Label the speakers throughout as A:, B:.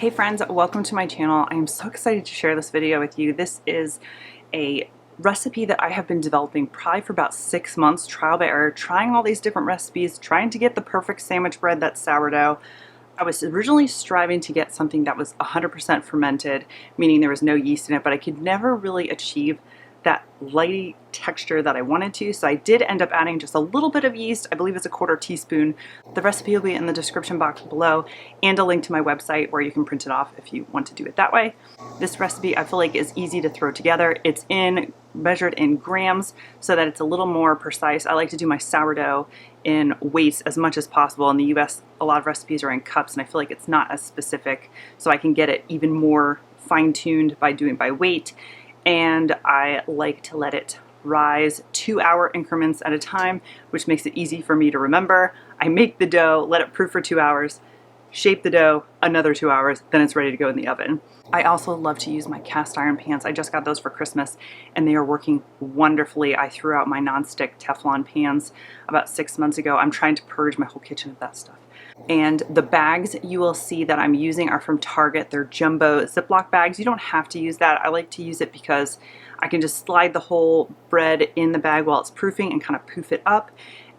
A: Hey friends, welcome to my channel. I am so excited to share this video with you. This is a recipe that I have been developing probably for about 6 months, trial by error, trying all these different recipes, trying to get the perfect sandwich bread that's sourdough. I was originally striving to get something that was 100% fermented, meaning there was no yeast in it, but I could never really achieve that lighty texture that I wanted to, so I did end up adding just a little bit of yeast. I believe it's a 1/4 teaspoon. The recipe will be in the description box below and a link to my website where you can print it off if you want to do it that way. This recipe I feel like is easy to throw together. It's measured in grams so that it's a little more precise. I like to do my sourdough in weights as much as possible. In the US, a lot of recipes are in cups and I feel like it's not as specific, so I can get it even more fine-tuned by doing by weight. And I like to let it rise 2-hour increments at a time, which makes it easy for me to remember. I make the dough, let it proof for 2 hours, shape the dough another 2 hours, then it's ready to go in the oven. I also love to use my cast iron pans. I just got those for Christmas and they are working wonderfully. I threw out my nonstick Teflon pans about 6 months ago. I'm trying to purge my whole kitchen of that stuff. And the bags you will see that I'm using are from Target. They're jumbo Ziploc bags. You don't have to use that. I like to use it because I can just slide the whole bread in the bag while it's proofing and kind of poof it up.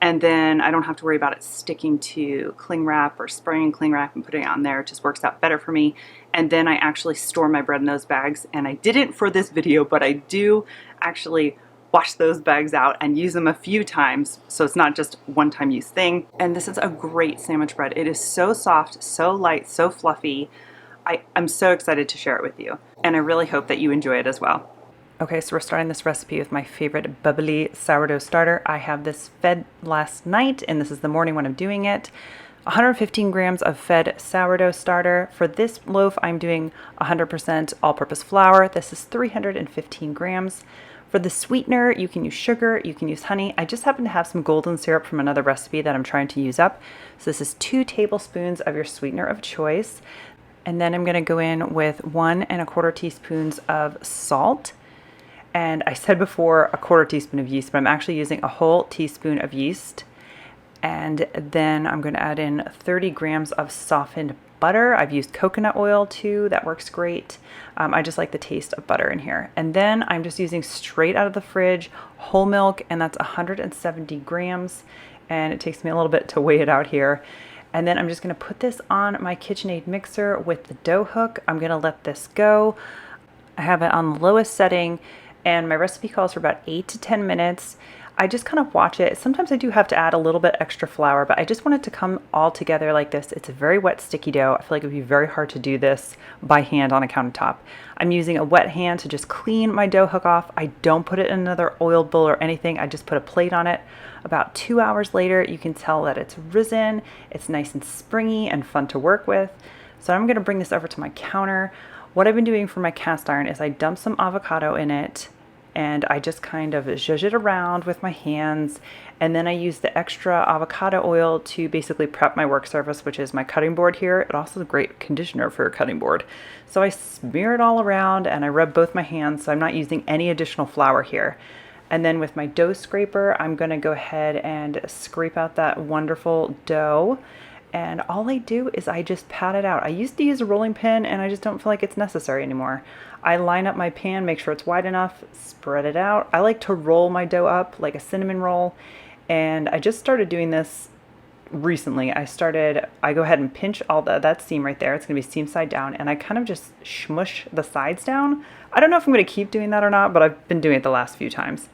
A: And then I don't have to worry about it sticking to cling wrap or spraying cling wrap and putting it on there. It just works out better for me. And then I actually store my bread in those bags. And I didn't for this video, but I do actually wash those bags out and use them a few times, so it's not just one-time use thing. And this is a great sandwich bread. It is so soft, so light, so fluffy. I'm so excited to share it with you, and I really hope that you enjoy it as well. Okay, so we're starting this recipe with my favorite bubbly sourdough starter. I have this fed last night, and this is the morning when I'm doing it. 115 grams of fed sourdough starter. For this loaf, I'm doing 100% all-purpose flour. This is 315 grams. For the sweetener, you can use sugar, you can use honey. I just happen to have some golden syrup from another recipe that I'm trying to use up. So this is 2 tablespoons of your sweetener of choice. And then I'm gonna go in with 1 1/4 teaspoons of salt. And I said before a 1/4 teaspoon of yeast, but I'm actually using a whole teaspoon of yeast. And then I'm gonna add in 30 grams of softened butter. I've used coconut oil too, that works great. I just like the taste of butter in here. And then I'm just using straight out of the fridge whole milk, and that's 170 grams. And it takes me a little bit to weigh it out here. And then I'm just gonna put this on my KitchenAid mixer with the dough hook. I'm gonna let this go. I have it on the lowest setting, and my recipe calls for about 8 to 10 minutes. I just kind of watch it. Sometimes I do have to add a little bit extra flour, but I just want it to come all together like this. It's a very wet, sticky dough. I feel like it would be very hard to do this by hand on a countertop. I'm using a wet hand to just clean my dough hook off. I don't put it in another oiled bowl or anything. I just put a plate on it. About 2 hours later, you can tell that it's risen. It's nice and springy and fun to work with. So I'm gonna bring this over to my counter. What I've been doing for my cast iron is I dump some avocado in it, and I just kind of zhuzh it around with my hands, and then I use the extra avocado oil to basically prep my work surface, which is my cutting board here. It also is a great conditioner for your cutting board. So I smear it all around and I rub both my hands, so I'm not using any additional flour here. And then with my dough scraper, I'm gonna go ahead and scrape out that wonderful dough. And all I do is I just pat it out. I used to use a rolling pin and I just don't feel like it's necessary anymore. I line up my pan, make sure it's wide enough, spread it out. I like to roll my dough up like a cinnamon roll. And I just started doing this recently. I go ahead and pinch all that seam right there. It's gonna be seam side down, and I kind of just smush the sides down. I don't know if I'm gonna keep doing that or not, but I've been doing it the last few times.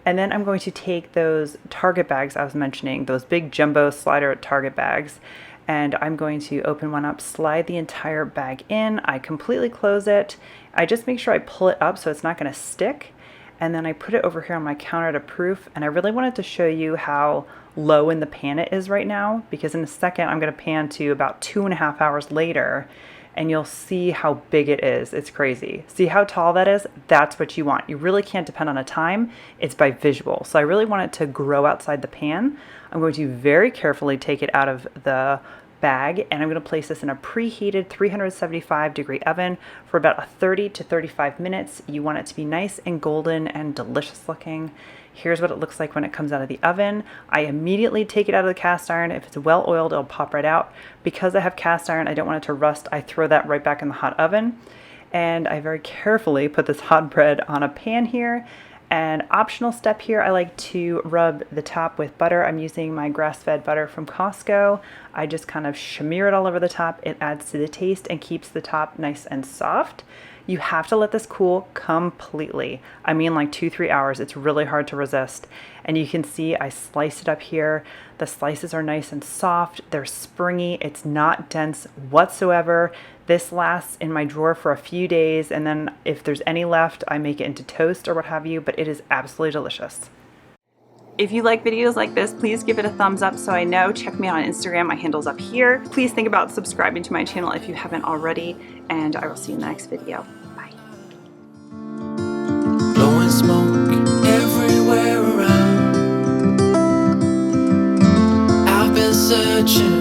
A: And then I'm going to take those Target bags I was mentioning, those big jumbo slider Target bags, and I'm going to open one up, slide the entire bag in. I completely close it. I just make sure I pull it up so it's not gonna stick. And then I put it over here on my counter to proof. And I really wanted to show you how low in the pan it is right now, because in a second I'm gonna pan to about 2.5 hours later, and you'll see how big it is. It's crazy. See how tall that is? That's what you want. You really can't depend on a time. It's by visual. So I really want it to grow outside the pan. I'm going to very carefully take it out of the bag, and I'm going to place this in a preheated 375-degree oven for about 30 to 35 minutes. You want it to be nice and golden and delicious looking. Here's what it looks like when it comes out of the oven. I immediately take it out of the cast iron. If it's well oiled, it'll pop right out. Because I have cast iron, I don't want it to rust. I throw that right back in the hot oven. And I very carefully put this hot bread on a pan here. An optional step here, I like to rub the top with butter. I'm using my grass-fed butter from Costco. I just kind of smear it all over the top. It adds to the taste and keeps the top nice and soft. You have to let this cool completely. I mean like 2-3 hours. It's really hard to resist. And you can see I sliced it up here. The slices are nice and soft. They're springy. It's not dense whatsoever. This lasts in my drawer for a few days, and then if there's any left, I make it into toast or what have you, but it is absolutely delicious. If you like videos like this, please give it a thumbs up so I know. Check me out on Instagram. My handle's up here. Please think about subscribing to my channel if you haven't already, and I will see you in the next video. Bye.
B: Blowing smoke everywhere around. I've been searching